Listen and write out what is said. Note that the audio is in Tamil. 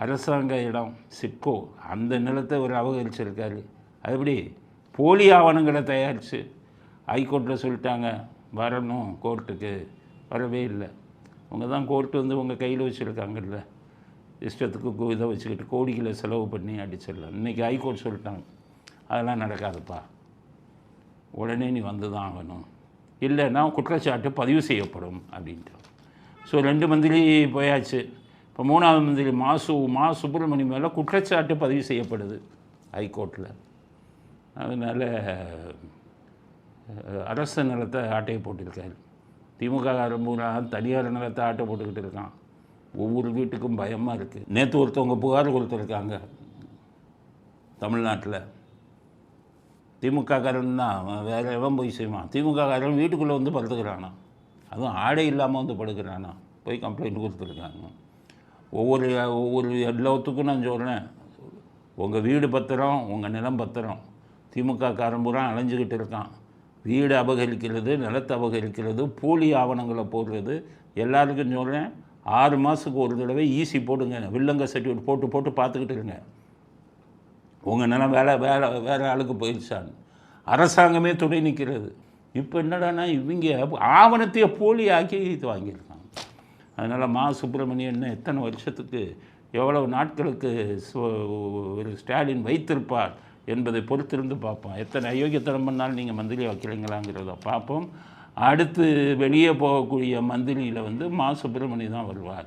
அரசாங்க இடம் சிட்கோ அந்த நிலத்தை ஒரு அபகரிச்சிருக்காரு. அதுபடி போலி ஆவணங்களை தயாரித்து ஹைகோர்ட்டில் சொல்லிட்டாங்க வரணும் கோர்ட்டுக்கு, வரவே இல்லை. அவங்க தான் கோர்ட்டு வந்து உங்கள் கையில் வச்சுருக்காங்கல்ல, இஷ்டத்துக்கு இதை வச்சுக்கிட்டு கோடிகளை செலவு பண்ணி அடிச்சிடலாம். இன்றைக்கி ஹைகோர்ட் சொல்லிட்டாங்க அதெல்லாம் நடக்காதுப்பா, உடனே நீ வந்து தான் ஆகணும், இல்லைன்னா குற்றச்சாட்டு பதிவு செய்யப்படும் அப்படின்ட்டு. ஸோ 2 மந்திரி போயாச்சு. இப்போ 3வது மந்திரி மா சுப்பிரமணியம் மேலே குற்றச்சாட்டு பதிவு செய்யப்படுது ஹைகோர்ட்டில். அதனால் அரசு நிலத்தை ஆட்டையை போட்டிருக்காரு. திமுக தனியார் நிலத்தை ஆட்டை போட்டுக்கிட்டு இருக்கான். ஒவ்வொரு வீட்டுக்கும் பயமாக இருக்குது. நேற்று ஒருத்தவங்க புகார் கொடுத்துருக்காங்க தமிழ்நாட்டில். திமுககாரன் தான், வேறு எவன் போய் செய்வான். திமுககாரன் வீட்டுக்குள்ளே வந்து படுத்துக்கிறானா, அதுவும் ஆடை இல்லாமல் வந்து படுக்கிறானா, போய் கம்ப்ளைண்ட் கொடுத்துருக்காங்க. ஒவ்வொரு எல்லாத்துக்கும் நான் சொல்கிறேன், உங்கள் வீடு பத்திரம், உங்கள் நிலம் பத்திரம். திமுககாரன் பூரா அலைஞ்சிக்கிட்டு இருக்கான். வீடு அபகரிக்கிறது, நிலத்தை அபகரிக்கிறது, போலி ஆவணங்களை போடுறது. எல்லாருக்கும் சொல்கிறேன், 6 மாதத்துக்கு ஒரு தடவை ஈசி போடுங்க, வில்லங்க சர்டிஃபிகேட் போட்டு பார்த்துக்கிட்டு இருங்க உங்கள் நிலம் வேறு ஆளுக்கு போயிடுச்சான்னு. அரசாங்கமே துணை நிற்கிறது. இப்போ என்னடானா இவங்க ஆவணத்தையே போலி ஆக்கி இது வாங்கியிருக்காங்க. அதனால் சுப்பிரமணியன் எத்தனை வருஷத்துக்கு எவ்வளவு நாட்களுக்கு ஒரு ஸ்டாலின் வைத்திருப்பார் என்பதை பொறுத்திருந்து பார்ப்போம். எத்தனை அயோக்கியத்தனம் பண்ணாலும் நீங்கள் மந்திரி வைக்கிறீங்களாங்கிறத பார்ப்போம். அடுத்து வெளியே போகக்கூடிய மந்திரியில் வந்து சுப்பிரமணியம் தான் வருவார்.